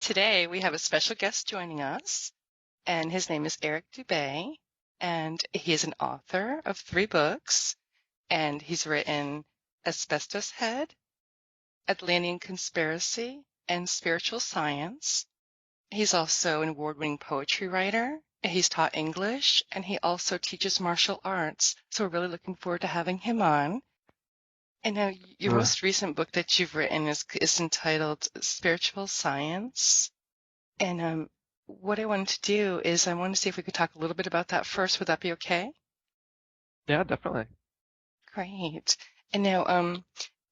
Today, we have a special guest joining us, and his name is Eric Dubay, and he is an author of 3 books, and he's written Asbestos Head, Atlantean Conspiracy, and Spiritual Science. He's also an award-winning poetry writer. He's taught English, and he also teaches martial arts, so we're really looking forward to having him on. And now, your Uh, most recent book that you've written is entitled Spiritual Science. And what I wanted to do is I wanted to see if we could talk a little bit about that first. Would that be okay? yeah, definitely. Great. And now,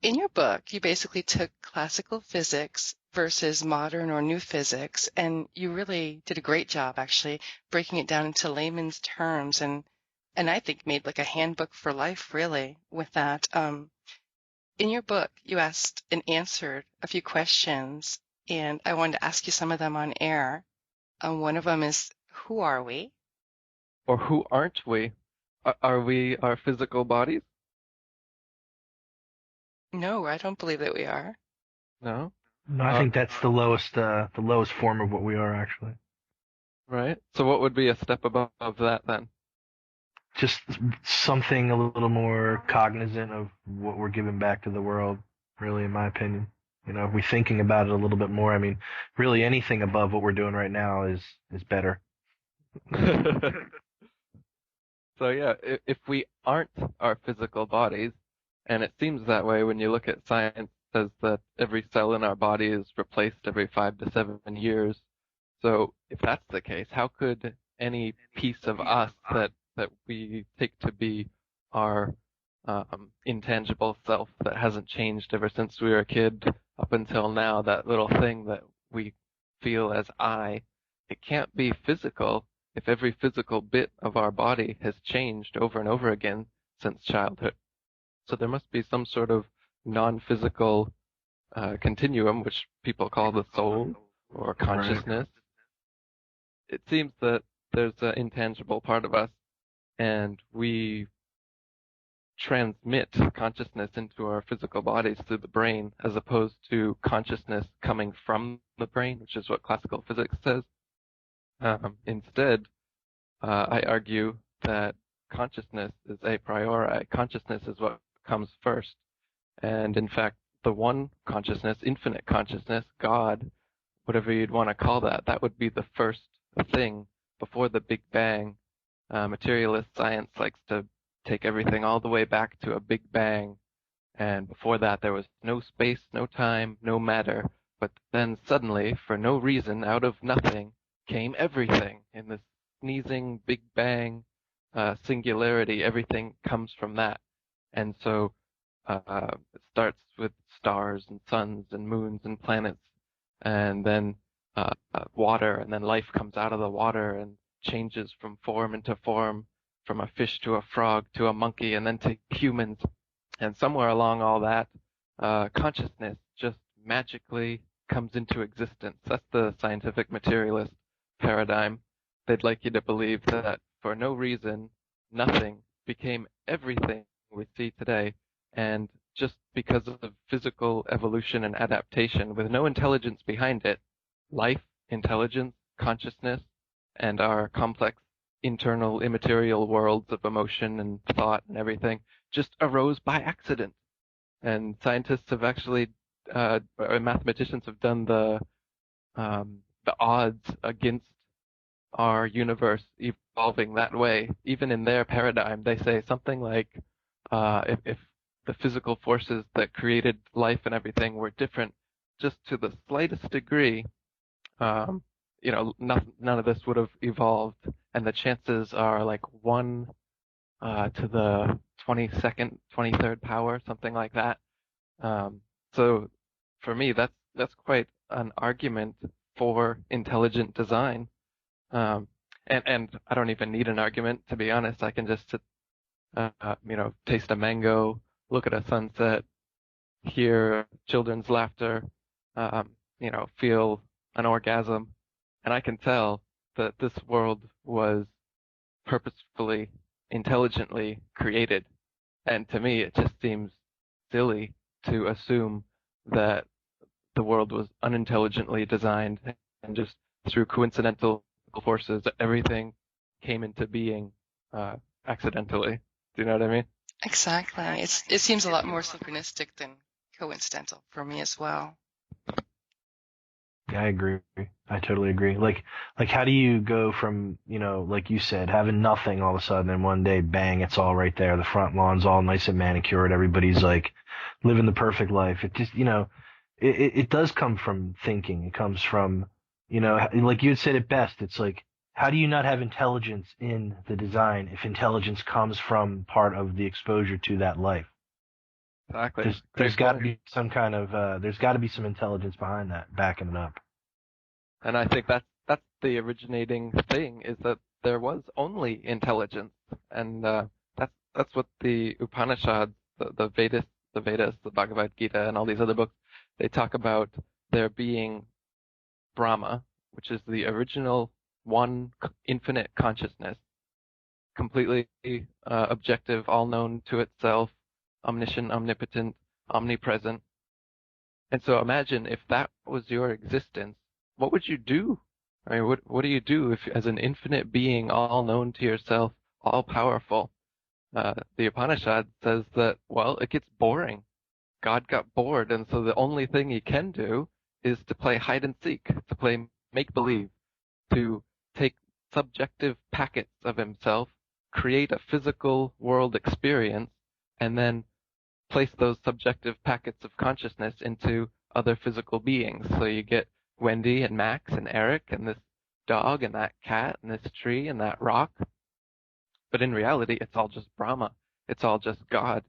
in your book, you basically took classical physics versus modern or new physics, and you really did a great job actually breaking it down into layman's terms and I think made like a handbook for life really with that. In your book, you asked and answered a few questions, and I wanted to ask you some of them on air. One of them is, who are we? Or who aren't we? Are we our physical bodies? No, I don't believe that we are. No? No, I Uh, think that's the lowest form of what we are actually. right. So what would be a step above that then? Just something a little more cognizant of what we're giving back to the world, really, in my opinion. If we're thinking about it a little bit more, I mean, really anything above what we're doing right now is better. So yeah, if we aren't our physical bodies, and it seems that way when you look at science, says that every cell in our body is replaced every 5 to 7 years. So if that's the case, how could any piece of us that we take to be our intangible self that hasn't changed ever since we were a kid up until now, that little thing that we feel as I, it can't be physical if every physical bit of our body has changed over and over again since childhood. So there must be some sort of non-physical continuum, which people call the soul or Right. consciousness. It seems that there's an intangible part of us, and we transmit consciousness into our physical bodies through the brain, as opposed to consciousness coming from the brain, which is what classical physics says. Instead, I argue that consciousness is a priori. Consciousness is what comes first. And in fact, the one consciousness, infinite consciousness, God, whatever you'd want to call that, that would be the first thing before the Big Bang. Materialist science likes to take everything all the way back to a Big Bang. And before that, there was no space, no time, no matter. But then suddenly, for no reason, out of nothing, came everything in this sneezing Big Bang singularity. Everything comes from that. And so it starts with stars and suns and moons and planets, and then water, and then life comes out of the water and changes from form into form, from a fish to a frog to a monkey, and then to humans. And somewhere along all that, consciousness just magically comes into existence. That's the scientific materialist paradigm. They'd like you to believe that for no reason, nothing became everything we see today. And just because of physical evolution and adaptation with no intelligence behind it, life, intelligence, consciousness, and our complex internal immaterial worlds of emotion and thought and everything just arose by accident. And scientists have actually, or mathematicians have done the odds against our universe evolving that way. Even in their paradigm, they say something like, if the physical forces that created life and everything were different just to the slightest degree, um, none of this would have evolved. And the chances are like 1 to the 22nd, 23rd power, something like that. Um, so for me, that's quite an argument for intelligent design. Um, and I don't even need an argument, to be honest. I can just sit, taste a mango, look at a sunset, hear children's laughter, feel an orgasm, and I can tell that this world was purposefully, intelligently created. And to me, it just seems silly to assume that the world was unintelligently designed and just through coincidental forces, everything came into being accidentally. Do you know what I mean? Exactly. It seems a lot more synchronistic than coincidental for me as well. Yeah, I agree. I totally agree. Like how do you go from, like you said, having nothing all of a sudden and one day, bang, it's all right there. The front lawn's all nice and manicured. Everybody's like living the perfect life. It just, it does come from thinking. It comes from, like you had said it best. It's like, how do you not have intelligence in the design if intelligence comes from part of the exposure to that life? Exactly. There's Great got to point. be some kind of there's got to be some intelligence behind that, backing it up. And I think that's the originating thing, is that there was only intelligence, and that's what the Upanishads, the Vedas, the Bhagavad Gita, and all these other books, they talk about there being Brahma, which is the original one infinite consciousness, completely objective, all known to itself, omniscient, omnipotent, omnipresent. And so imagine if that was your existence, what would you do? I mean, what do you do if, as an infinite being, all known to yourself, all powerful? The Upanishad says that, well, it gets boring. God got bored, and so the only thing he can do is to play hide and seek, to play make believe, to take subjective packets of himself, create a physical world experience, and then place those subjective packets of consciousness into other physical beings. So you get Wendy and Max and Eric and this dog and that cat and this tree and that rock. But in reality, it's all just Brahma. It's all just God.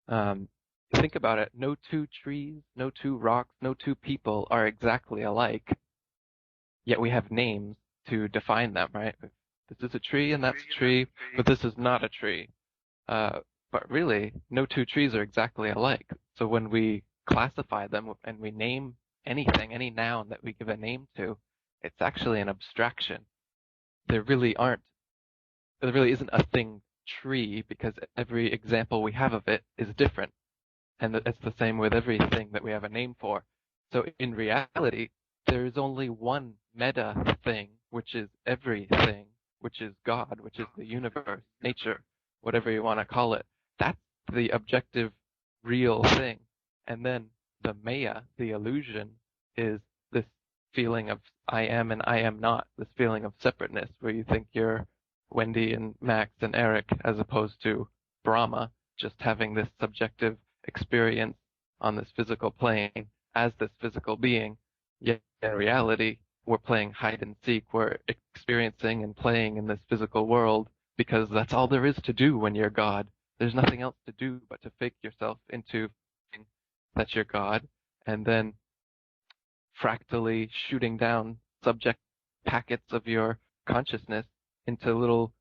Um, think about it. No two trees, no two rocks, no two people are exactly alike, yet we have names to define them, right? This is a tree and that's a tree, but this is not a tree. Uh, but really, no two trees are exactly alike. So when we classify them and we name anything, any noun that we give a name to, it's actually an abstraction. There really aren't, there really isn't a thing tree, because every example we have of it is different. And it's the same with everything that we have a name for. So in reality, there is only one meta thing, which is everything, which is God, which is the universe, nature, whatever you want to call it. That's the objective, real thing. And then the maya, the illusion, is this feeling of I am and I am not, this feeling of separateness, where you think you're Wendy and Max and Eric, as opposed to Brahma, just having this subjective experience on this physical plane as this physical being. Yet in reality, we're playing hide and seek. We're experiencing and playing in this physical world because that's all there is to do when you're God. There's nothing else to do but to fake yourself into that you're God, and then fractally shooting down subject packets of your consciousness into little,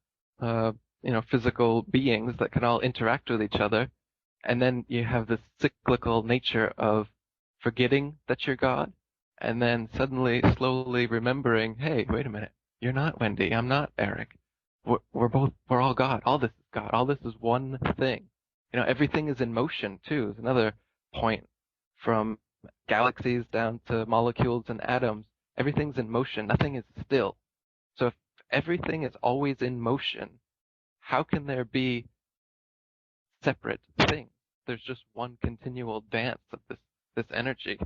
physical beings that can all interact with each other. And then you have this cyclical nature of forgetting that you're God, and then suddenly, slowly remembering, hey, wait a minute, you're not Wendy, I'm not Eric. We're all God. All this is God. All this is one thing. Everything is in motion too. Is another point, from galaxies down to molecules and atoms. Everything's in motion. Nothing is still. So if everything is always in motion, how can there be separate things? There's just one continual dance of this energy.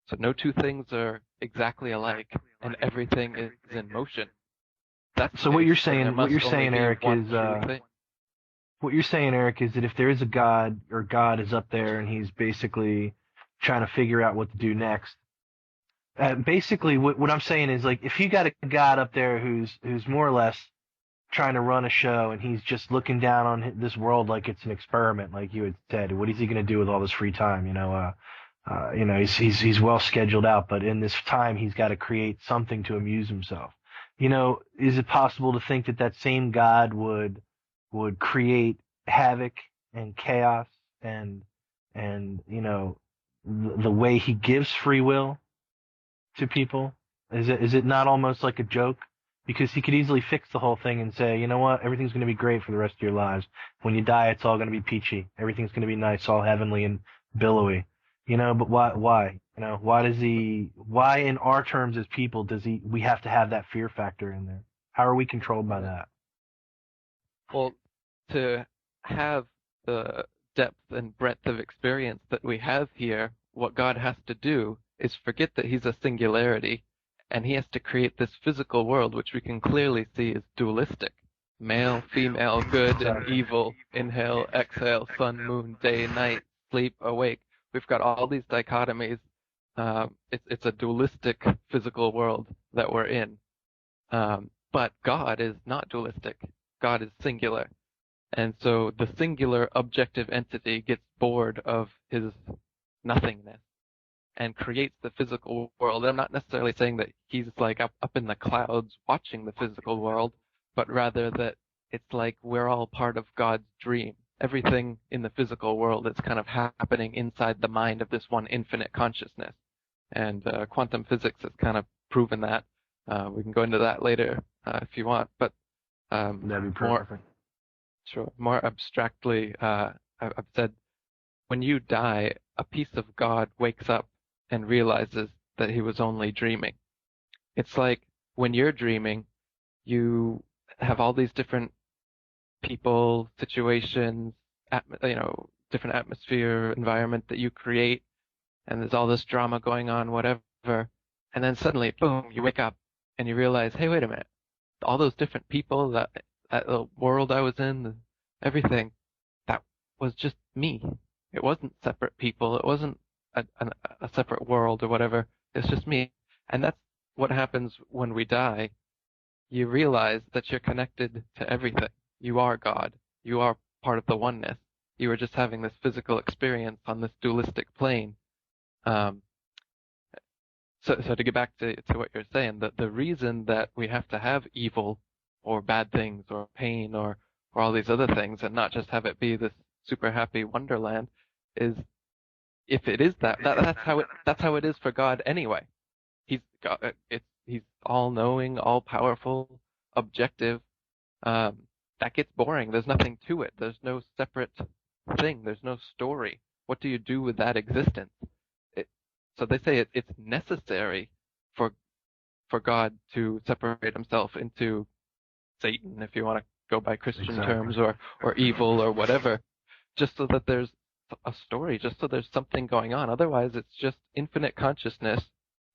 So no two things are exactly alike, and everything is in motion. That's So the case, then there must only be Eric, one is true thing. what you're saying, Eric, is that if there is a God, or God is up there and he's basically trying to figure out what to do next. Basically, what I'm saying is, like, if you got a God up there who's more or less trying to run a show, and he's just looking down on this world like it's an experiment, like you had said, what is he going to do with all this free time? He's well scheduled out, but in this time he's got to create something to amuse himself. Is it possible to think that that same God would create havoc and chaos and the way he gives free will to people? Is it not almost like a joke? Because he could easily fix the whole thing and say, you know what, everything's going to be great for the rest of your lives. When you die, it's all going to be peachy. Everything's going to be nice, all heavenly and billowy. But why? Why? Why in our terms as people we have to have that fear factor in there? How are we controlled by that? Well, to have the depth and breadth of experience that we have here, what God has to do is forget that he's a singularity, and he has to create this physical world, which we can clearly see is dualistic. Male, female, good and evil, inhale, exhale, sun, moon, day, night, sleep, awake. We've got all these dichotomies. It's a dualistic physical world that we're in. But God is not dualistic. God is singular. And so the singular objective entity gets bored of his nothingness and creates the physical world. I'm not necessarily saying that he's like up in the clouds watching the physical world, but rather that it's like we're all part of God's dream. Everything in the physical world is kind of happening inside the mind of this one infinite consciousness. And quantum physics has kind of proven that. We can go into that later if you want, but That'd be more perfect. sure, more abstractly, I've said when you die, a piece of God wakes up and realizes that he was only dreaming. It's like when you're dreaming, you have all these different people, situations, different atmosphere, environment that you create, and there's all this drama going on, whatever. And then suddenly, boom, you wake up and you realize, hey, wait a minute, all those different people, that little world I was in, everything, that was just me. It wasn't separate people. It wasn't a separate world or whatever. It's just me. And that's what happens when we die. You realize that you're connected to everything. You are God. You are part of the oneness. You are just having this physical experience on this dualistic plane. Um, so to get back to what you're saying, the reason that we have to have evil or bad things or pain or all these other things and not just have it be this super happy wonderland is if it is that's how it is for God anyway. He's all knowing, all powerful, objective. Um, that gets boring. There's nothing to it. There's no separate thing. There's no story. What do you do with that existence? So they say it's necessary for God to separate himself into Satan, if you want to go by Christian terms, or evil or whatever, just so that there's a story, just so there's something going on. Otherwise, it's just infinite consciousness,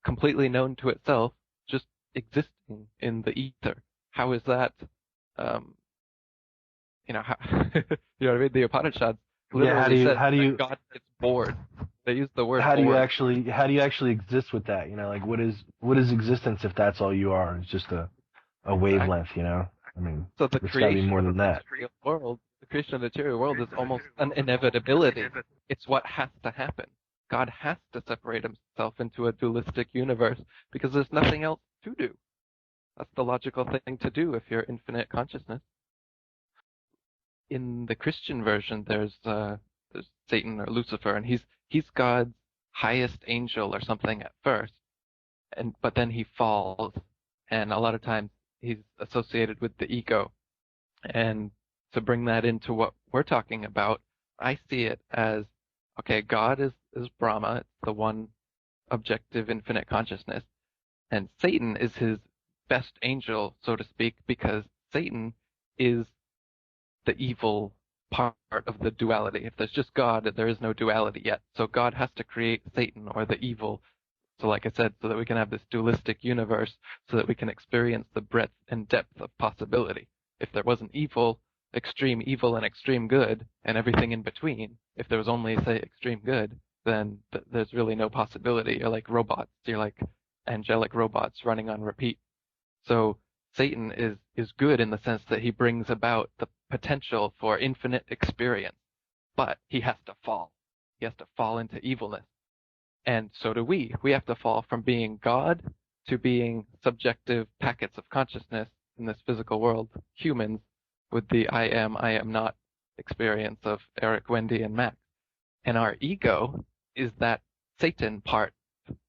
completely known to itself, just existing in the ether. How is that? Um, how, you know what I mean? The Upanishads literally said that God gets bored. They use the word how do bored. how do you actually exist with that? Like what is existence if that's all you are? It's just a wavelength, I mean, so the it's got to be more than that. The creation of the material world is almost an inevitability. It's what has to happen. God has to separate himself into a dualistic universe because there's nothing else to do. That's the logical thing to do if you're infinite consciousness. In the Christian version, there's Satan or Lucifer, and he's God's highest angel or something at first, but then he falls, and a lot of times he's associated with the ego. And to bring that into what we're talking about, I see it as, okay, God is Brahma, it's the one objective infinite consciousness, and Satan is his best angel, so to speak, because Satan is the evil part of the duality. If there's just God, there is no duality yet. So God has to create Satan or the evil. So like I said, so that we can have this dualistic universe, so that we can experience the breadth and depth of possibility. If there wasn't extreme evil and extreme good, and everything in between, if there was only, say, extreme good, then there's really no possibility. You're like robots. You're like angelic robots running on repeat. So Satan is good in the sense that he brings about the potential for infinite experience, but he has to fall. He has to fall into evilness. And so do we. We have to fall from being God to being subjective packets of consciousness in this physical world, humans, with the I am not experience of Eric, Wendy, and Max. And our ego is that Satan part,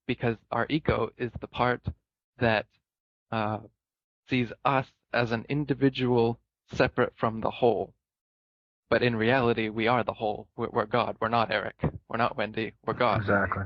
because our ego is the part that sees us as an individual separate from the whole. But in reality, we are the whole. We're God. We're not Eric. We're not Wendy. We're God. Exactly.